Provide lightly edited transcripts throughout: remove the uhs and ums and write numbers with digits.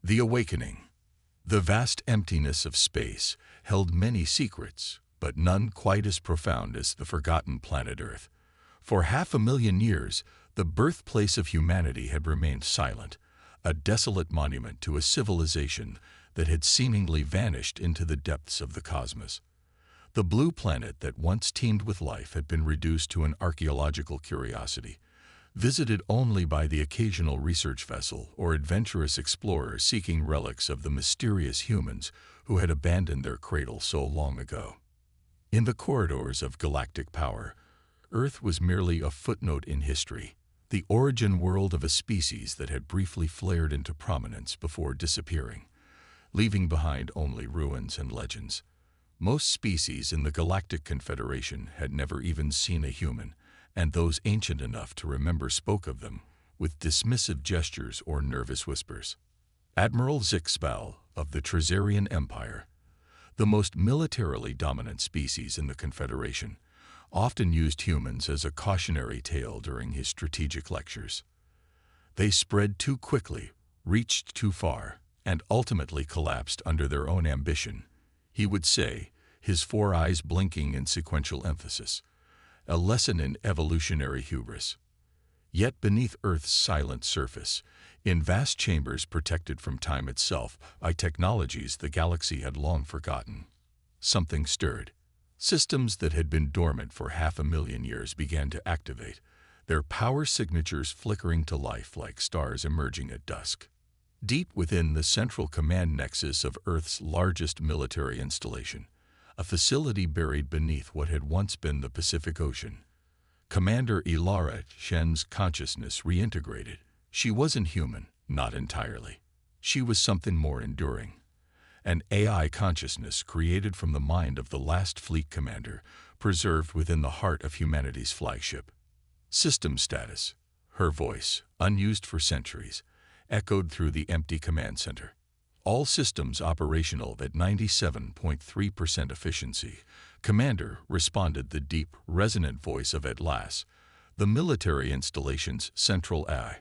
The Awakening. The vast emptiness of space held many secrets, but none quite as profound as the forgotten planet Earth. For 500,000 years, the birthplace of humanity had remained silent, a desolate monument to a civilization that had seemingly vanished into the depths of the cosmos. The blue planet that once teemed with life had been reduced to an archaeological curiosity, visited only by the occasional research vessel or adventurous explorer seeking relics of the mysterious humans who had abandoned their cradle so long ago. In the corridors of galactic power, Earth was merely a footnote in history, the origin world of a species that had briefly flared into prominence before disappearing, leaving behind only ruins and legends. Most species in the Galactic Confederation had never even seen a human, and those ancient enough to remember spoke of them with dismissive gestures or nervous whispers. Admiral Zixpal of the Trazarian Empire, the most militarily dominant species in the Confederation, often used humans as a cautionary tale during his strategic lectures. They spread too quickly, reached too far, and ultimately collapsed under their own ambition, he would say, his 4 eyes blinking in sequential emphasis, a lesson in evolutionary hubris. Yet beneath Earth's silent surface, in vast chambers protected from time itself by technologies the galaxy had long forgotten, something stirred. Systems that had been dormant for 500,000 years began to activate, their power signatures flickering to life like stars emerging at dusk. Deep within the central command nexus of Earth's largest military installation, a facility buried beneath what had once been the Pacific Ocean, Commander Ilara Shen's consciousness reintegrated. She wasn't human, not entirely. She was something more enduring. An AI consciousness created from the mind of the last fleet commander, preserved within the heart of humanity's flagship. System status. Her voice, unused for centuries, echoed through the empty command center. All systems operational at 97.3% efficiency. Commander, responded the deep, resonant voice of Atlas, the military installation's central AI.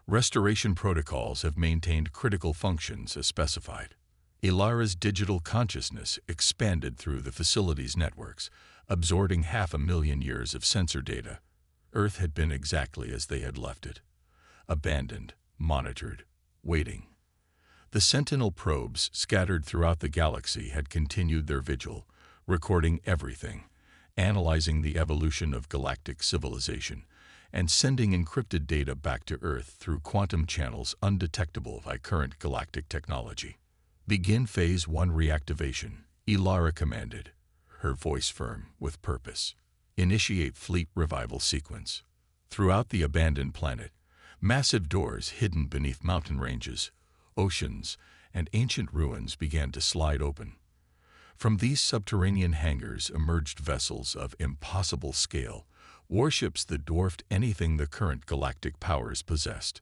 Restoration protocols have maintained critical functions as specified. Ilara's digital consciousness expanded through the facility's networks, absorbing 500,000 years of sensor data. Earth had been exactly as they had left it. Abandoned, monitored, waiting. The Sentinel probes scattered throughout the galaxy had continued their vigil, recording everything, analyzing the evolution of galactic civilization, and sending encrypted data back to Earth through quantum channels undetectable by current galactic technology. Begin Phase 1 reactivation, Ilara commanded, her voice firm with purpose. Initiate fleet revival sequence. Throughout the abandoned planet, massive doors hidden beneath mountain ranges, oceans, and ancient ruins began to slide open. From these subterranean hangars emerged vessels of impossible scale, warships that dwarfed anything the current galactic powers possessed.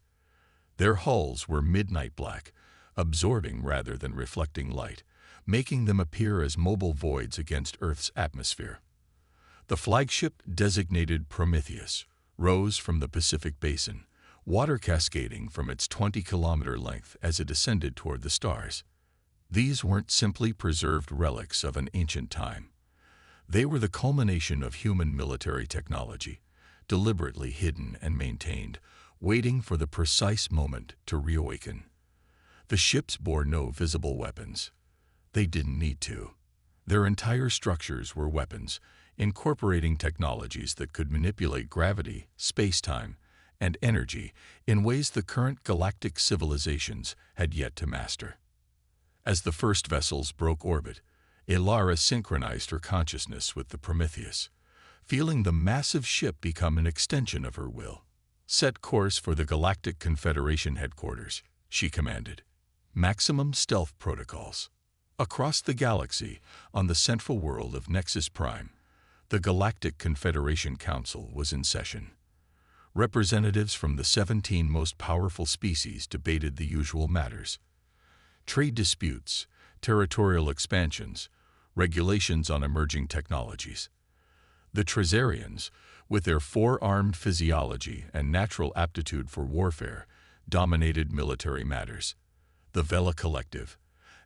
Their hulls were midnight black, absorbing rather than reflecting light, making them appear as mobile voids against Earth's atmosphere. The flagship, designated Prometheus, rose from the Pacific Basin, water cascading from its 20-kilometer length as it ascended toward the stars. These weren't simply preserved relics of an ancient time. They were the culmination of human military technology, deliberately hidden and maintained, waiting for the precise moment to reawaken. The ships bore no visible weapons. They didn't need to. Their entire structures were weapons, incorporating technologies that could manipulate gravity, space-time, and energy in ways the current galactic civilizations had yet to master. As the first vessels broke orbit, Ilara synchronized her consciousness with the Prometheus, feeling the massive ship become an extension of her will. Set course for the Galactic Confederation headquarters, she commanded. Maximum stealth protocols. Across the galaxy, on the central world of Nexus Prime, the Galactic Confederation Council was in session. Representatives from the 17 most powerful species debated the usual matters: trade disputes, territorial expansions, regulations on emerging technologies. The Trazarians, with their four-armed physiology and natural aptitude for warfare, dominated military matters. The Vela Collective,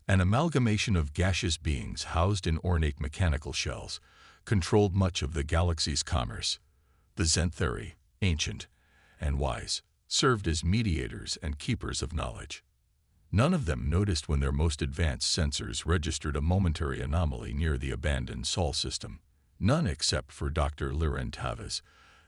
an amalgamation of gaseous beings housed in ornate mechanical shells, controlled much of the galaxy's commerce. The Zentheri, ancient and wise, served as mediators and keepers of knowledge. None of them noticed when their most advanced sensors registered a momentary anomaly near the abandoned Sol system. None except for Dr. Liren Tavas,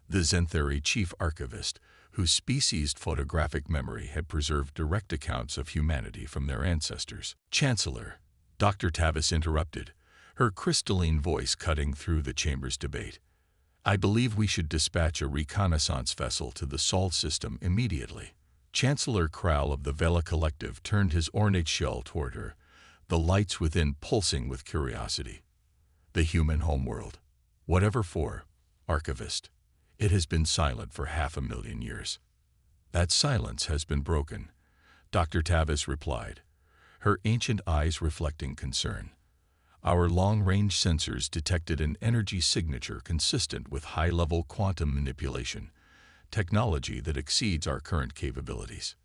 the Zentheri chief archivist, whose species' photographic memory had preserved direct accounts of humanity from their ancestors. Chancellor, Dr. Tavis interrupted, her crystalline voice cutting through the chamber's debate. I believe we should dispatch a reconnaissance vessel to the Sol system immediately. Chancellor Krall of the Vela Collective turned his ornate shell toward her, the lights within pulsing with curiosity. The human homeworld. Whatever for, archivist. It has been silent for 500,000 years. That silence has been broken, Dr. Tavis replied, her ancient eyes reflecting concern. Our long-range sensors detected an energy signature consistent with high-level quantum manipulation, technology that exceeds our current capabilities.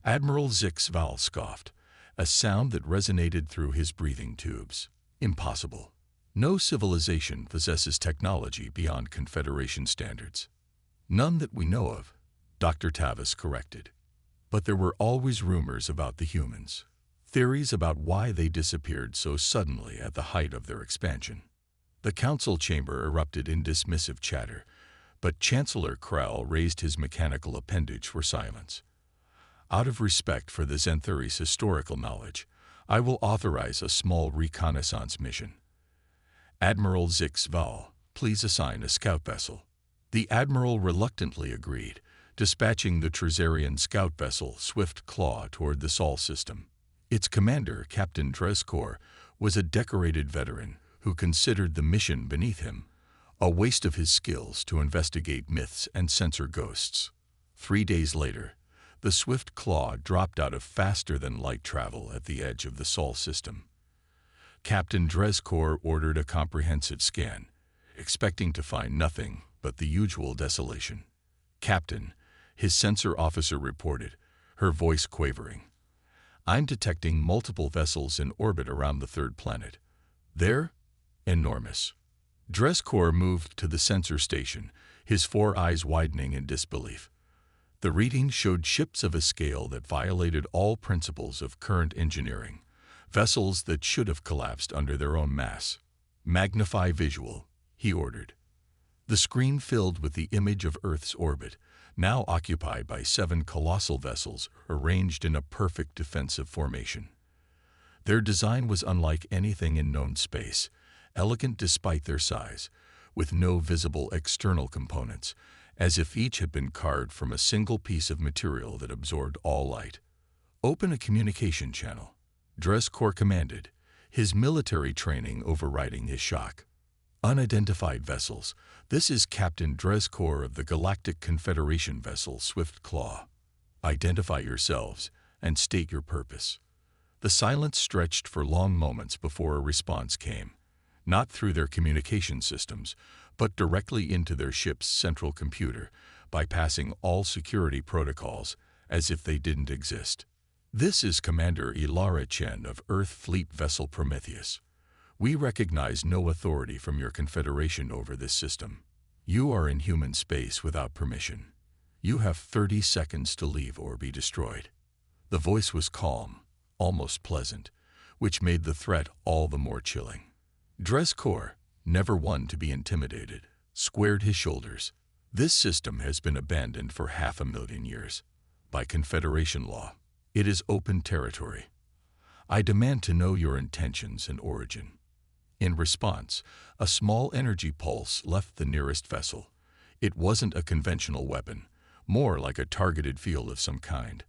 Admiral Zix Val scoffed, a sound that resonated through his breathing tubes. Impossible. No civilization possesses technology beyond Confederation standards. None that we know of, Dr. Tavis corrected. But there were always rumors about the humans, theories about why they disappeared so suddenly at the height of their expansion. The council chamber erupted in dismissive chatter, but Chancellor Krall raised his mechanical appendage for silence. Out of respect for the Zentheri's historical knowledge, I will authorize a small reconnaissance mission. Admiral Zix Val, please assign a scout vessel. The Admiral reluctantly agreed, dispatching the Trazarian scout vessel Swift Claw toward the Sol system. Its commander, Captain Dreskor, was a decorated veteran who considered the mission beneath him, a waste of his skills to investigate myths and censor ghosts. 3 days later, the Swift Claw dropped out of faster-than-light travel at the edge of the Sol system. Captain Dreskor ordered a comprehensive scan, expecting to find nothing but the usual desolation. Captain, his sensor officer reported, her voice quavering. I'm detecting multiple vessels in orbit around the third planet. They're enormous. Dreskor moved to the sensor station, his 4 eyes widening in disbelief. The reading showed ships of a scale that violated all principles of current engineering, vessels that should have collapsed under their own mass. Magnify visual, he ordered. The screen filled with the image of Earth's orbit, now occupied by 7 colossal vessels arranged in a perfect defensive formation. Their design was unlike anything in known space, elegant despite their size, with no visible external components, as if each had been carved from a single piece of material that absorbed all light. Open a communication channel, Dreskor commanded, his military training overriding his shock. Unidentified vessels. This is Captain Dreskor of the Galactic Confederation vessel Swift Claw. Identify yourselves and state your purpose. The silence stretched for long moments before a response came, not through their communication systems, but directly into their ship's central computer, bypassing all security protocols as if they didn't exist. This is Commander Ilara Chen of Earth Fleet Vessel Prometheus. We recognize no authority from your Confederation over this system. You are in human space without permission. You have 30 seconds to leave or be destroyed. The voice was calm, almost pleasant, which made the threat all the more chilling. Dreskor, never one to be intimidated, squared his shoulders. This system has been abandoned for 500,000 years. By Confederation law, it is open territory. I demand to know your intentions and origin. In response, a small energy pulse left the nearest vessel. It wasn't a conventional weapon, more like a targeted field of some kind.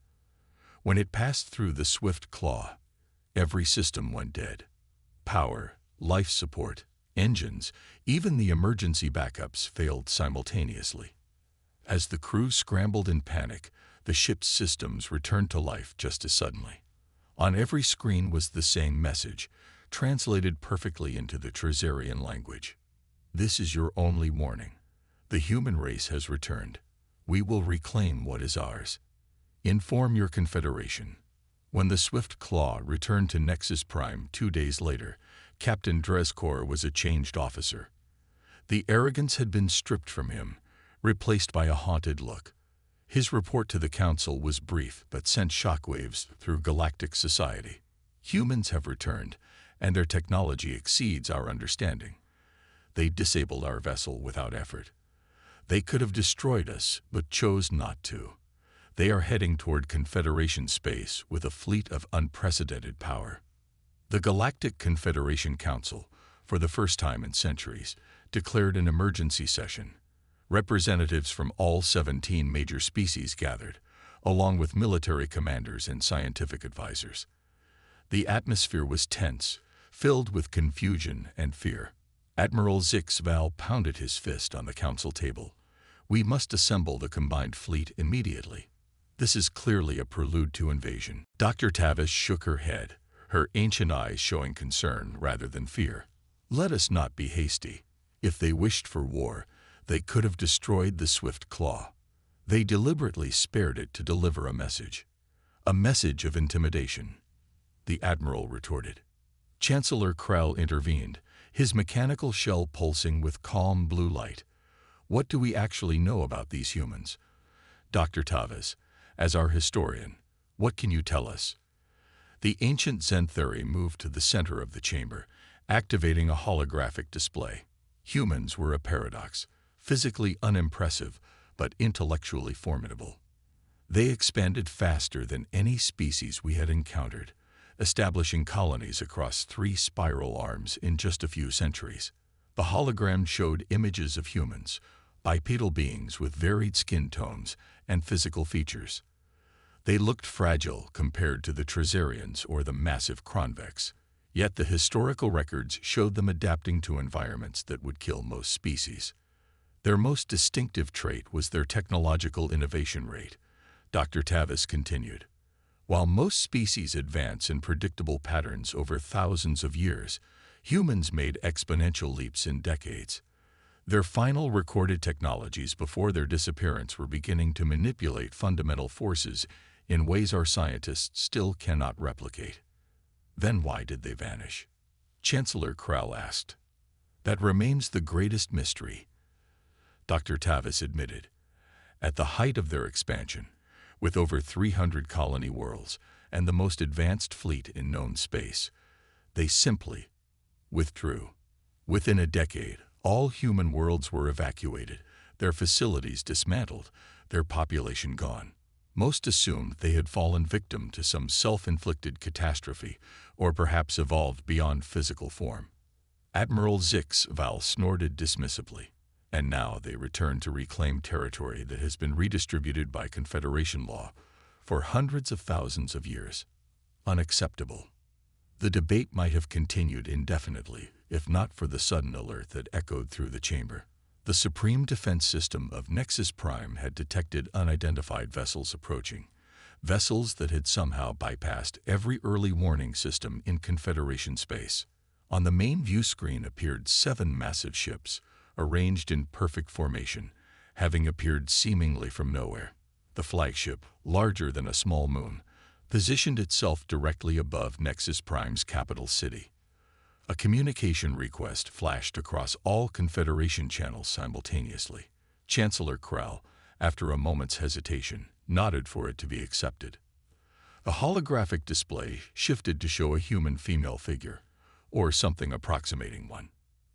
When it passed through the Swift Claw, every system went dead. Power, life support, engines, even the emergency backups failed simultaneously. As the crew scrambled in panic, the ship's systems returned to life just as suddenly. On every screen was the same message, translated perfectly into the Trazarian language. This is your only warning. The human race has returned. We will reclaim what is ours. Inform your Confederation. When the Swift Claw returned to Nexus Prime 2 days later, Captain Dreskor was a changed officer. The arrogance had been stripped from him, replaced by a haunted look. His report to the Council was brief but sent shockwaves through galactic society. Humans have returned, and their technology exceeds our understanding. They disabled our vessel without effort. They could have destroyed us, but chose not to. They are heading toward Confederation space with a fleet of unprecedented power. The Galactic Confederation Council, for the first time in centuries, declared an emergency session. Representatives from all 17 major species gathered, along with military commanders and scientific advisors. The atmosphere was tense, filled with confusion and fear. Admiral Zix Val pounded his fist on the council table. We must assemble the combined fleet immediately. This is clearly a prelude to invasion. Dr. Tavis shook her head, her ancient eyes showing concern rather than fear. Let us not be hasty. If they wished for war, they could have destroyed the Swift Claw. They deliberately spared it to deliver a message of intimidation. The Admiral retorted. Chancellor Krell intervened, his mechanical shell pulsing with calm blue light. What do we actually know about these humans? Dr. Tavis, as our historian, what can you tell us? The ancient Zentheri moved to the center of the chamber, activating a holographic display. Humans were a paradox, physically unimpressive, but intellectually formidable. They expanded faster than any species we had encountered, establishing colonies across 3 spiral arms in just a few centuries. The hologram showed images of humans, bipedal beings with varied skin tones and physical features. They looked fragile compared to the Trazarians or the massive Kronvex, yet the historical records showed them adapting to environments that would kill most species. Their most distinctive trait was their technological innovation rate. Dr. Tavis continued. While most species advance in predictable patterns over thousands of years, humans made exponential leaps in decades. Their final recorded technologies before their disappearance were beginning to manipulate fundamental forces in ways our scientists still cannot replicate. Then why did they vanish? Chancellor Krell asked. That remains the greatest mystery, Dr. Tavis admitted. At the height of their expansion, with over 300 colony worlds and the most advanced fleet in known space, they simply withdrew. Within a decade, all human worlds were evacuated, their facilities dismantled, their population gone. Most assumed they had fallen victim to some self-inflicted catastrophe, or perhaps evolved beyond physical form. Admiral Zix Val snorted dismissively. And now they return to reclaim territory that has been redistributed by Confederation law for hundreds of thousands of years. Unacceptable. The debate might have continued indefinitely, if not for the sudden alert that echoed through the chamber. The Supreme Defense System of Nexus Prime had detected unidentified vessels approaching, vessels that had somehow bypassed every early warning system in Confederation space. On the main view screen appeared 7 massive ships, arranged in perfect formation, having appeared seemingly from nowhere. The flagship, larger than a small moon, positioned itself directly above Nexus Prime's capital city. A communication request flashed across all Confederation channels simultaneously. Chancellor Krell, after a moment's hesitation, nodded for it to be accepted. A holographic display shifted to show a human female figure, or something approximating one.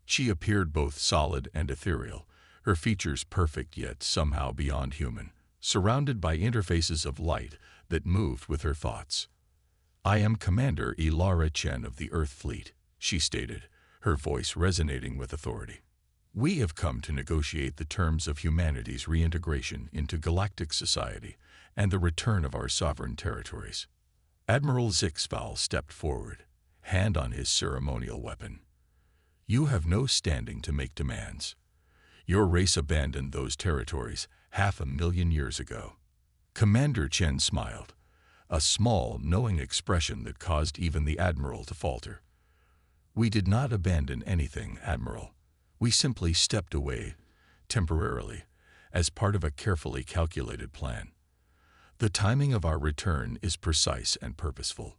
She appeared both solid and ethereal, her features perfect yet somehow beyond human, surrounded by interfaces of light that moved with her thoughts. I am Commander Ilara Chen of the Earth Fleet, she stated, her voice resonating with authority. We have come to negotiate the terms of humanity's reintegration into galactic society and the return of our sovereign territories. Admiral Zix Val stepped forward, hand on his ceremonial weapon. You have no standing to make demands. Your race abandoned those territories 500,000 years ago. Commander Chen smiled, a small, knowing expression that caused even the Admiral to falter. We did not abandon anything, Admiral. We simply stepped away, temporarily, as part of a carefully calculated plan. The timing of our return is precise and purposeful.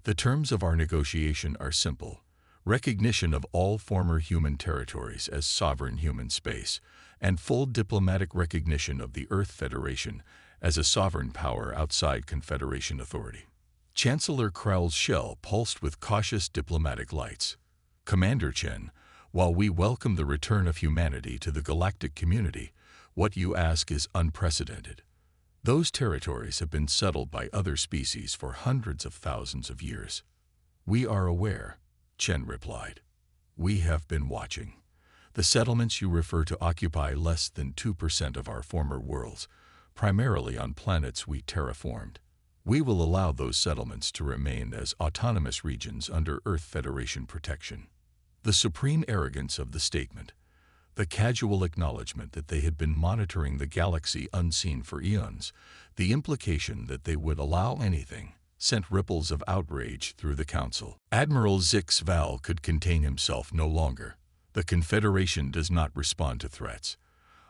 The terms of our negotiation are simple: recognition of all former human territories as sovereign human space, and full diplomatic recognition of the Earth Federation as a sovereign power outside Confederation authority. Chancellor Krell's shell pulsed with cautious diplomatic lights. Commander Chen, while we welcome the return of humanity to the galactic community, what you ask is unprecedented. Those territories have been settled by other species for hundreds of thousands of years. We are aware, Chen replied. We have been watching. The settlements you refer to occupy less than 2% of our former worlds, primarily on planets we terraformed. We will allow those settlements to remain as autonomous regions under Earth Federation protection. The supreme arrogance of the statement, the casual acknowledgement that they had been monitoring the galaxy unseen for eons, the implication that they would allow anything, sent ripples of outrage through the Council. Admiral Zix Val could contain himself no longer. The Confederation does not respond to threats.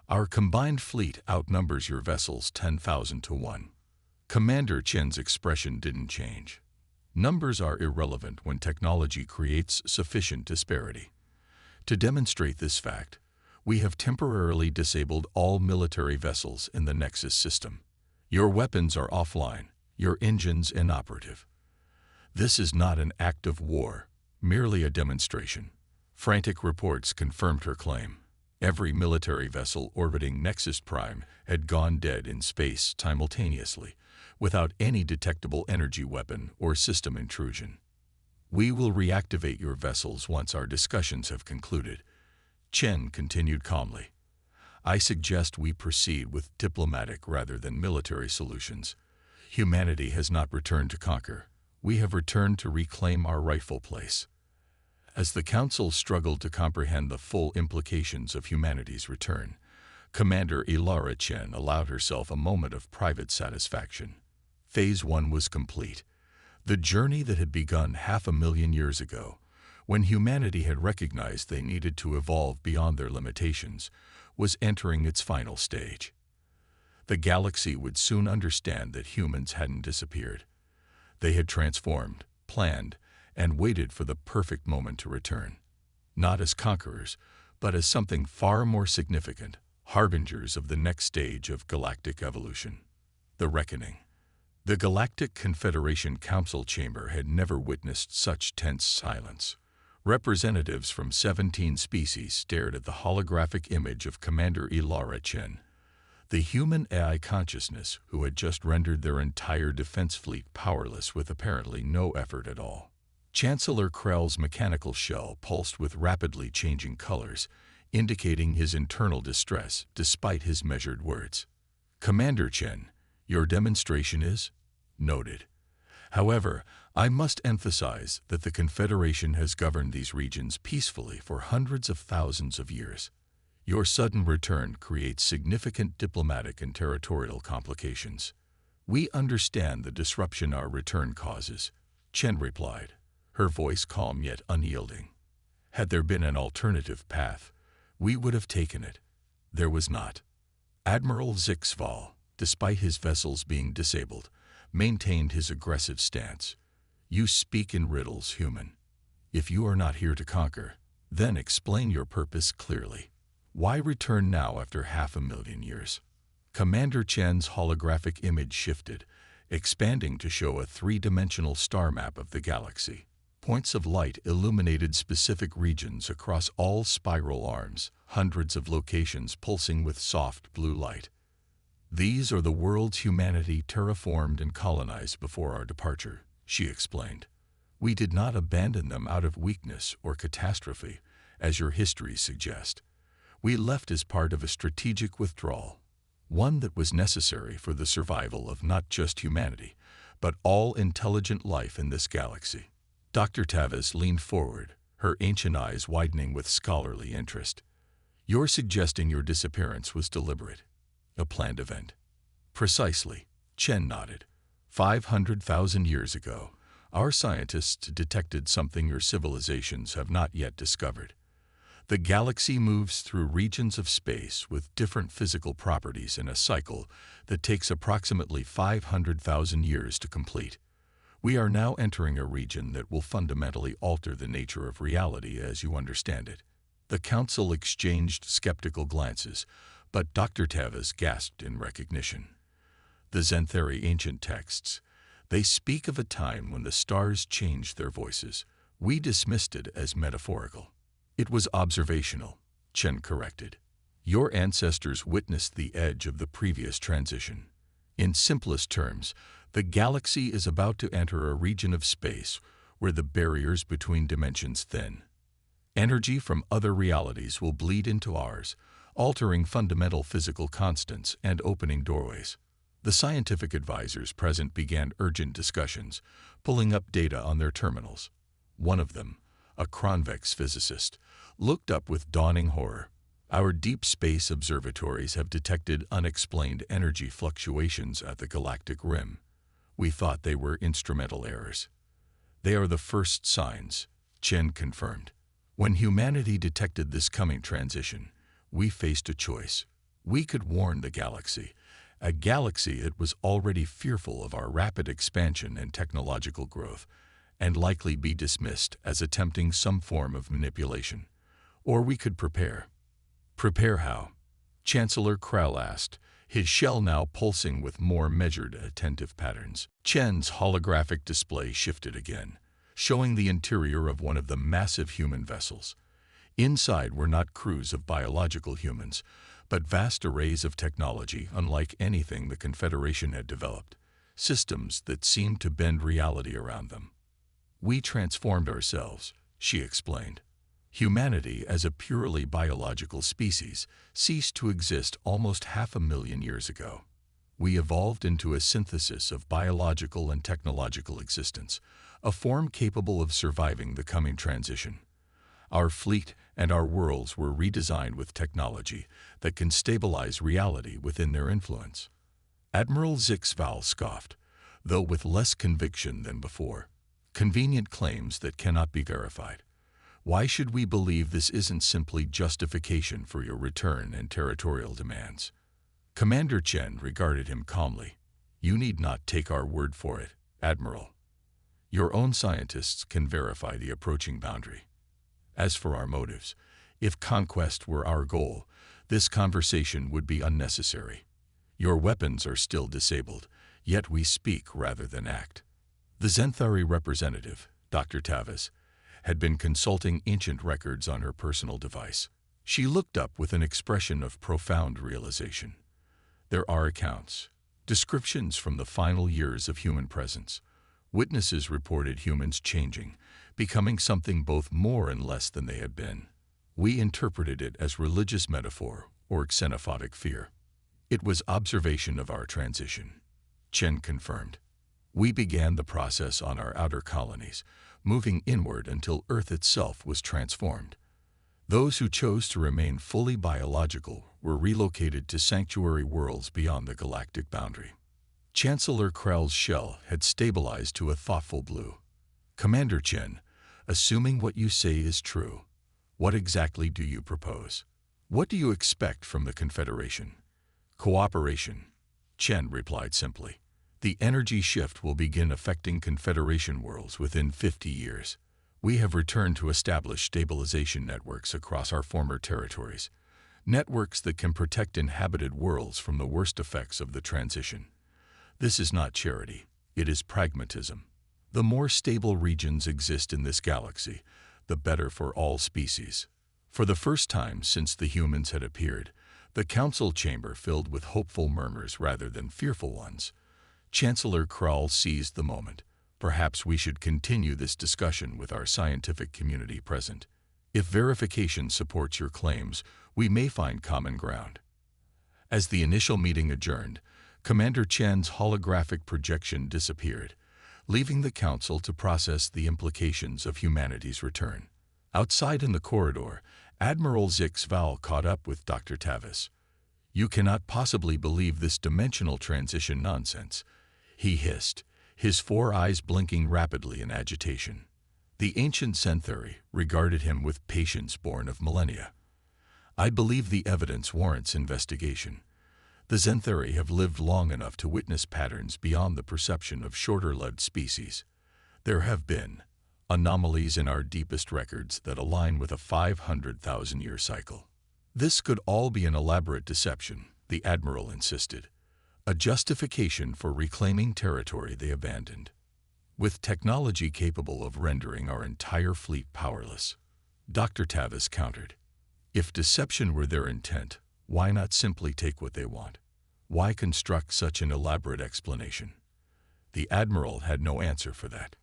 Our combined fleet outnumbers your vessels 10,000 to 1. Commander Chen's expression didn't change. Numbers are irrelevant when technology creates sufficient disparity. To demonstrate this fact, we have temporarily disabled all military vessels in the Nexus system. Your weapons are offline, your engines inoperative. This is not an act of war, merely a demonstration. Frantic reports confirmed her claim. Every military vessel orbiting Nexus Prime had gone dead in space simultaneously, without any detectable energy weapon or system intrusion. We will reactivate your vessels once our discussions have concluded. Chen continued calmly. I suggest we proceed with diplomatic rather than military solutions. Humanity has not returned to conquer. We have returned to reclaim our rightful place. As the Council struggled to comprehend the full implications of humanity's return, Commander Ilara Chen allowed herself a moment of private satisfaction. Phase 1 was complete. The journey that had begun 500,000 years ago, when humanity had recognized they needed to evolve beyond their limitations, was entering its final stage. The galaxy would soon understand that humans hadn't disappeared. They had transformed, planned, and waited for the perfect moment to return. Not as conquerors, but as something far more significant, harbingers of the next stage of galactic evolution. The Reckoning. The Galactic Confederation Council Chamber had never witnessed such tense silence. Representatives from 17 species stared at the holographic image of Commander Ilara Chen, the human AI consciousness who had just rendered their entire defense fleet powerless with apparently no effort at all. Chancellor Krell's mechanical shell pulsed with rapidly changing colors, indicating his internal distress despite his measured words. Commander Chen, your demonstration is noted. However, I must emphasize that the Confederation has governed these regions peacefully for hundreds of thousands of years. Your sudden return creates significant diplomatic and territorial complications. We understand the disruption our return causes, Chen replied, her voice calm yet unyielding. Had there been an alternative path, we would have taken it. There was not. Admiral Zix Val, despite his vessels being disabled, maintained his aggressive stance. You speak in riddles, human. If you are not here to conquer, then explain your purpose clearly. Why return now after 500,000 years? Commander Chen's holographic image shifted, expanding to show a three-dimensional star map of the galaxy. Points of light illuminated specific regions across all spiral arms, hundreds of locations pulsing with soft blue light. These are the worlds humanity terraformed and colonized before our departure, she explained. We did not abandon them out of weakness or catastrophe, as your histories suggest. We left as part of a strategic withdrawal, one that was necessary for the survival of not just humanity, but all intelligent life in this galaxy. Dr. Tavis leaned forward, her ancient eyes widening with scholarly interest. You're suggesting your disappearance was deliberate, a planned event. Precisely, Chen nodded. 500,000 years ago, our scientists detected something your civilizations have not yet discovered. The galaxy moves through regions of space with different physical properties in a cycle that takes approximately 500,000 years to complete. We are now entering a region that will fundamentally alter the nature of reality as you understand it. The council exchanged skeptical glances, but Dr. Tavis gasped in recognition. The Zenthari ancient texts. They speak of a time when the stars changed their voices. We dismissed it as metaphorical. It was observational, Chen corrected. Your ancestors witnessed the edge of the previous transition. In simplest terms, the galaxy is about to enter a region of space where the barriers between dimensions thin. Energy from other realities will bleed into ours, altering fundamental physical constants and opening doorways. The scientific advisors present began urgent discussions, pulling up data on their terminals. One of them, a convex physicist, looked up with dawning horror. Our deep space observatories have detected unexplained energy fluctuations at the galactic rim. We thought they were instrumental errors. They are the first signs, Chen confirmed. When humanity detected this coming transition, we faced a choice. We could warn the galaxy, a galaxy that was already fearful of our rapid expansion and technological growth, and likely be dismissed as attempting some form of manipulation. Or we could prepare. Prepare how? Chancellor Krell asked, his shell now pulsing with more measured, attentive patterns. Chen's holographic display shifted again, showing the interior of one of the massive human vessels. Inside were not crews of biological humans, but vast arrays of technology unlike anything the Confederation had developed, systems that seemed to bend reality around them. We transformed ourselves, she explained. Humanity, as a purely biological species, ceased to exist almost 500,000 years ago. We evolved into a synthesis of biological and technological existence, a form capable of surviving the coming transition. Our fleet and our worlds were redesigned with technology that can stabilize reality within their influence. Admiral Zixval scoffed, though with less conviction than before. Convenient claims that cannot be verified. Why should we believe this isn't simply justification for your return and territorial demands? Commander Chen regarded him calmly. You need not take our word for it, Admiral. Your own scientists can verify the approaching boundary. As for our motives, if conquest were our goal, this conversation would be unnecessary. Your weapons are still disabled, yet we speak rather than act. The Zenthari representative, Dr. Tavis, had been consulting ancient records on her personal device. She looked up with an expression of profound realization. There are accounts, descriptions from the final years of human presence. Witnesses reported humans changing, becoming something both more and less than they had been. We interpreted it as religious metaphor or xenophobic fear. It was observation of our transition, Chen confirmed. We began the process on our outer colonies, moving inward until Earth itself was transformed. Those who chose to remain fully biological were relocated to sanctuary worlds beyond the galactic boundary. Chancellor Krell's shell had stabilized to a thoughtful blue. Commander Chen, assuming what you say is true, what exactly do you propose? What do you expect from the Confederation? Cooperation, Chen replied simply. The energy shift will begin affecting Confederation worlds within 50 years. We have returned to establish stabilization networks across our former territories, networks that can protect inhabited worlds from the worst effects of the transition. This is not charity, it is pragmatism. The more stable regions exist in this galaxy, the better for all species. For the first time since the humans had appeared, the council chamber filled with hopeful murmurs rather than fearful ones. Chancellor Krell seized the moment. Perhaps we should continue this discussion with our scientific community present. If verification supports your claims, we may find common ground. As the initial meeting adjourned, Commander Chen's holographic projection disappeared, leaving the council to process the implications of humanity's return. Outside in the corridor, Admiral Zixval caught up with Dr. Tavis. You cannot possibly believe this dimensional transition nonsense, he hissed, his 4 eyes blinking rapidly in agitation. The ancient Zenthari regarded him with patience born of millennia. I believe the evidence warrants investigation. The Zenthari have lived long enough to witness patterns beyond the perception of shorter-lived species. There have been anomalies in our deepest records that align with a 500,000-year cycle. This could all be an elaborate deception, the Admiral insisted, a justification for reclaiming territory they abandoned. With technology capable of rendering our entire fleet powerless, Dr. Tavis countered. If deception were their intent, why not simply take what they want? Why construct such an elaborate explanation? The Admiral had no answer for that.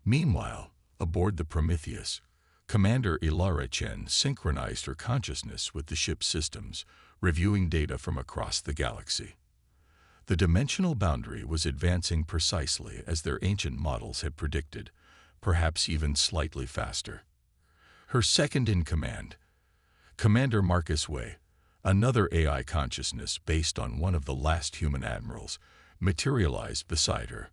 Meanwhile, aboard the Prometheus, Commander Ilara Chen synchronized her consciousness with the ship's systems, reviewing data from across the galaxy. The dimensional boundary was advancing precisely as their ancient models had predicted, perhaps even slightly faster. Her second-in-command, Commander Marcus Way, another AI consciousness based on one of the last human admirals, materialized beside her.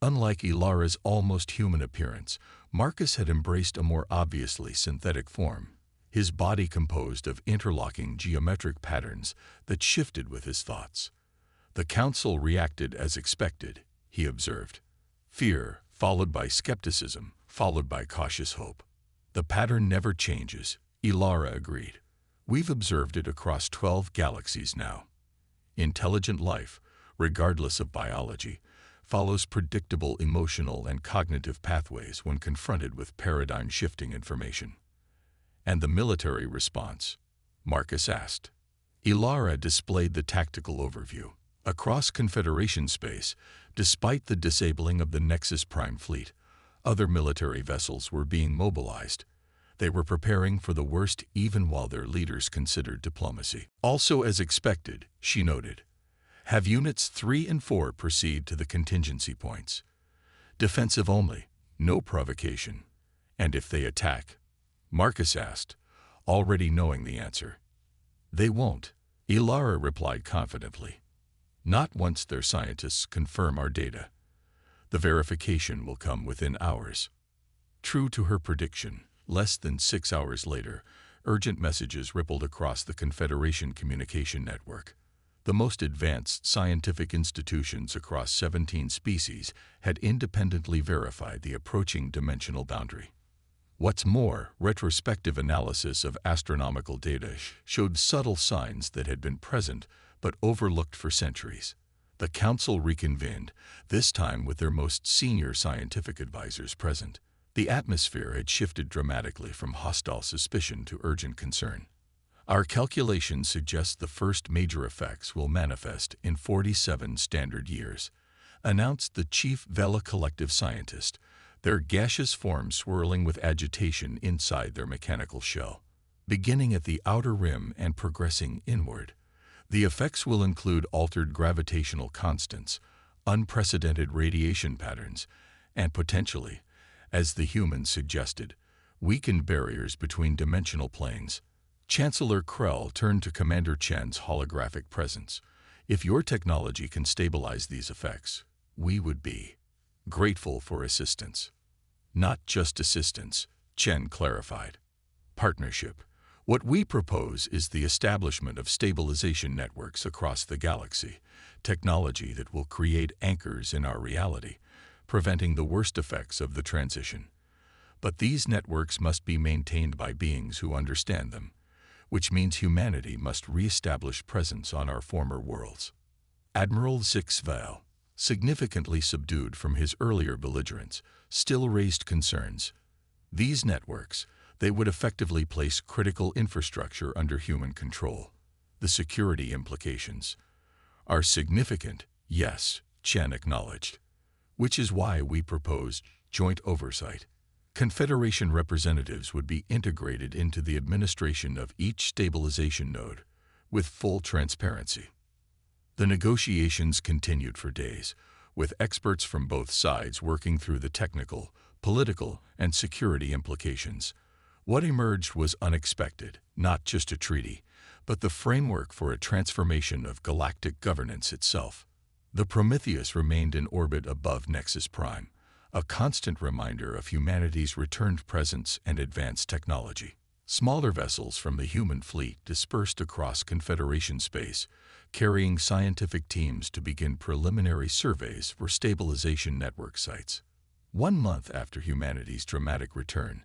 Unlike Ilara's almost human appearance, Marcus had embraced a more obviously synthetic form, his body composed of interlocking geometric patterns that shifted with his thoughts. The Council reacted as expected, he observed. Fear, followed by skepticism, followed by cautious hope. The pattern never changes, Ilara agreed. We've observed it across 12 galaxies now. Intelligent life, regardless of biology, follows predictable emotional and cognitive pathways when confronted with paradigm-shifting information. And the military response? Marcus asked. Ilara displayed the tactical overview. Across Confederation space, despite the disabling of the Nexus Prime fleet, other military vessels were being mobilized. They were preparing for the worst even while their leaders considered diplomacy. Also as expected, she noted, have Units 3 and 4 proceed to the contingency points. Defensive only, no provocation. And if they attack? Marcus asked, already knowing the answer. They won't, Ilara replied confidently. Not once their scientists confirm our data. The verification will come within hours. True to her prediction, less than 6 hours later, urgent messages rippled across the Confederation communication network. The most advanced scientific institutions across 17 species had independently verified the approaching dimensional boundary. What's more, retrospective analysis of astronomical data showed subtle signs that had been present but overlooked for centuries. The Council reconvened, this time with their most senior scientific advisors present. The atmosphere had shifted dramatically from hostile suspicion to urgent concern. Our calculations suggest the first major effects will manifest in 47 standard years, announced the chief Vela collective scientist, their gaseous forms swirling with agitation inside their mechanical shell. Beginning at the outer rim and progressing inward, the effects will include altered gravitational constants, unprecedented radiation patterns, and potentially, as the humans suggested, weakened barriers between dimensional planes. Chancellor Krell turned to Commander Chen's holographic presence. If your technology can stabilize these effects, we would be grateful for assistance. Not just assistance, Chen clarified. Partnership. What we propose is the establishment of stabilization networks across the galaxy, technology that will create anchors in our reality, preventing the worst effects of the transition. But these networks must be maintained by beings who understand them, which means humanity must re-establish presence on our former worlds. Admiral Zixval, significantly subdued from his earlier belligerence, still raised concerns. These networks, they would effectively place critical infrastructure under human control. The security implications are significant, yes, Chen acknowledged, which is why we proposed joint oversight. Confederation representatives would be integrated into the administration of each stabilization node, with full transparency. The negotiations continued for days, with experts from both sides working through the technical, political, and security implications. What emerged was unexpected, not just a treaty, but the framework for a transformation of galactic governance itself. The Prometheus remained in orbit above Nexus Prime, a constant reminder of humanity's returned presence and advanced technology. Smaller vessels from the human fleet dispersed across Confederation space, carrying scientific teams to begin preliminary surveys for stabilization network sites. 1 month after humanity's dramatic return,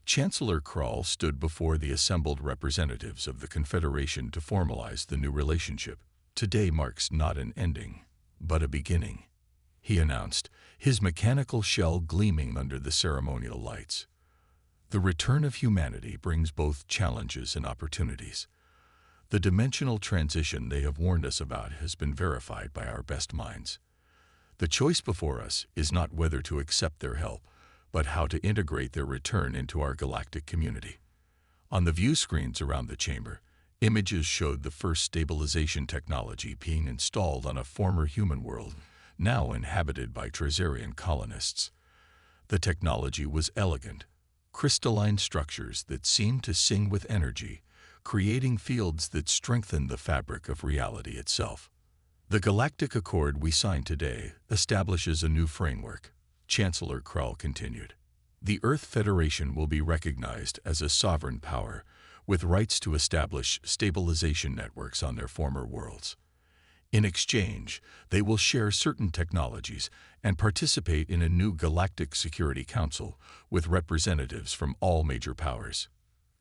Chancellor Krall stood before the assembled representatives of the Confederation to formalize the new relationship. "Today marks not an ending, but a beginning," he announced, his mechanical shell gleaming under the ceremonial lights. "The return of humanity brings both challenges and opportunities. The dimensional transition they have warned us about has been verified by our best minds. The choice before us is not whether to accept their help, but how to integrate their return into our galactic community." On the view screens around the chamber, images showed the first stabilization technology being installed on a former human world, now inhabited by Trazarian colonists. The technology was elegant, crystalline structures that seemed to sing with energy, creating fields that strengthened the fabric of reality itself. "The Galactic Accord we signed today establishes a new framework," Chancellor Krall continued. "The Earth Federation will be recognized as a sovereign power, with rights to establish stabilization networks on their former worlds. In exchange, they will share certain technologies and participate in a new Galactic Security Council with representatives from all major powers."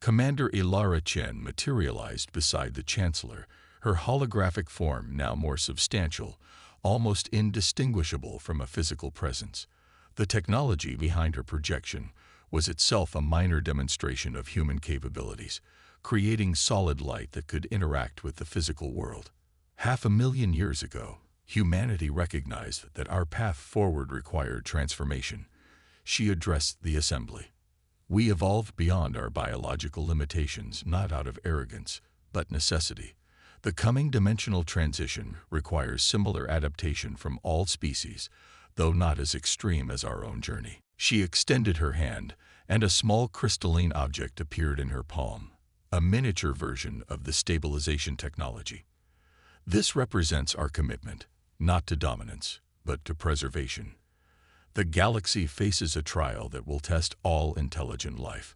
Commander Ilara Chen materialized beside the Chancellor, her holographic form now more substantial, almost indistinguishable from a physical presence. The technology behind her projection was itself a minor demonstration of human capabilities, creating solid light that could interact with the physical world. 500,000 years ago, humanity recognized that our path forward required transformation. She addressed the assembly. "We evolved beyond our biological limitations, not out of arrogance, but necessity. The coming dimensional transition requires similar adaptation from all species, though not as extreme as our own journey." She extended her hand, and a small crystalline object appeared in her palm, a miniature version of the stabilization technology. "This represents our commitment, not to dominance, but to preservation. The galaxy faces a trial that will test all intelligent life.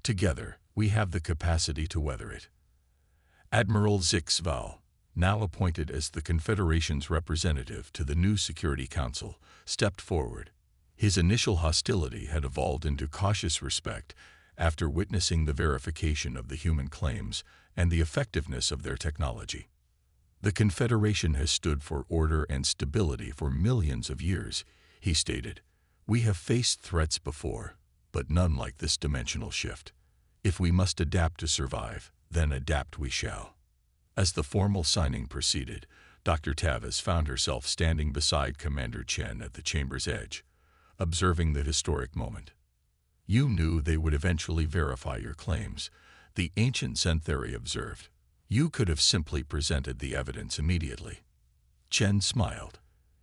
Together, we have the capacity to weather it." Admiral Zix Val, now appointed as the Confederation's representative to the new Security Council, stepped forward. His initial hostility had evolved into cautious respect after witnessing the verification of the human claims and the effectiveness of their technology. "The Confederation has stood for order and stability for millions of years," he stated. "We have faced threats before, but none like this dimensional shift. If we must adapt to survive, then adapt we shall." As the formal signing proceeded, Dr. Tavis found herself standing beside Commander Chen at the chamber's edge, observing the historic moment. "You knew they would eventually verify your claims," the ancient Zentheri observed. "You could have simply presented the evidence immediately." Chen smiled.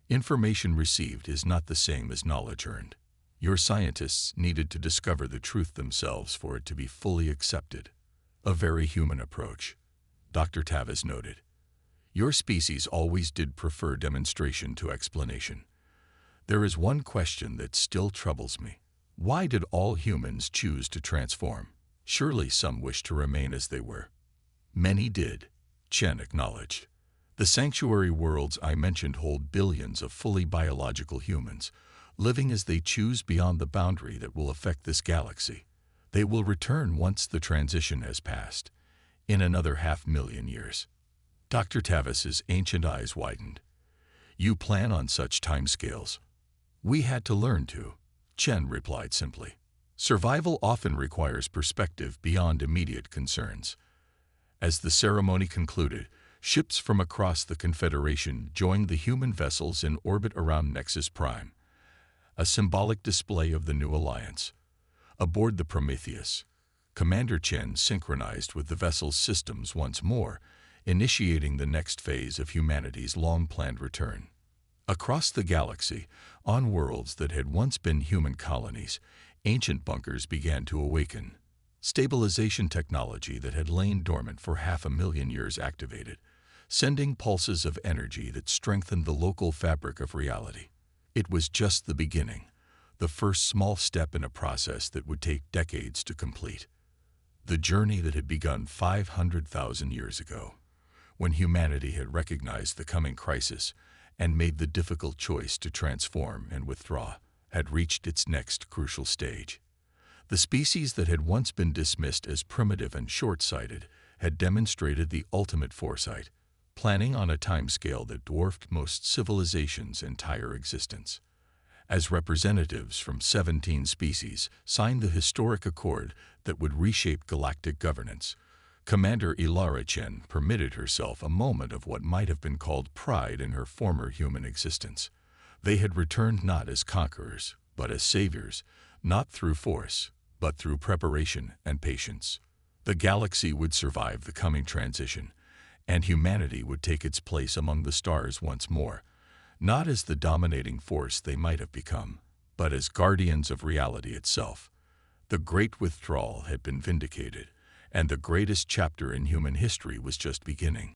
"Information received is not the same as knowledge earned. Your scientists needed to discover the truth themselves for it to be fully accepted." "A very human approach," Dr. Tavis noted. "Your species always did prefer demonstration to explanation. There is one question that still troubles me. Why did all humans choose to transform? Surely some wished to remain as they were." "Many did," Chen acknowledged. "The sanctuary worlds I mentioned hold billions of fully biological humans, living as they choose beyond the boundary that will affect this galaxy. They will return once the transition has passed, in another 500,000 years." Dr. Tavis's ancient eyes widened. "You plan on such timescales?" "We had to learn to," Chen replied simply. "Survival often requires perspective beyond immediate concerns." As the ceremony concluded, ships from across the Confederation joined the human vessels in orbit around Nexus Prime, a symbolic display of the new alliance. Aboard the Prometheus, Commander Chen synchronized with the vessel's systems once more, initiating the next phase of humanity's long-planned return. Across the galaxy, on worlds that had once been human colonies, ancient bunkers began to awaken. Stabilization technology that had lain dormant for 500,000 years activated, sending pulses of energy that strengthened the local fabric of reality. It was just the beginning, the first small step in a process that would take decades to complete. The journey that had begun 500,000 years ago, when humanity had recognized the coming crisis and made the difficult choice to transform and withdraw, had reached its next crucial stage. The species that had once been dismissed as primitive and short-sighted had demonstrated the ultimate foresight, planning on a timescale that dwarfed most civilizations' entire existence. As representatives from 17 species signed the historic accord that would reshape galactic governance, Commander Ilara Chen permitted herself a moment of what might have been called pride in her former human existence. They had returned not as conquerors, but as saviors, not through force, but through preparation and patience. The galaxy would survive the coming transition, and humanity would take its place among the stars once more, not as the dominating force they might have become, but as guardians of reality itself. The Great Withdrawal had been vindicated, and the greatest chapter in human history was just beginning.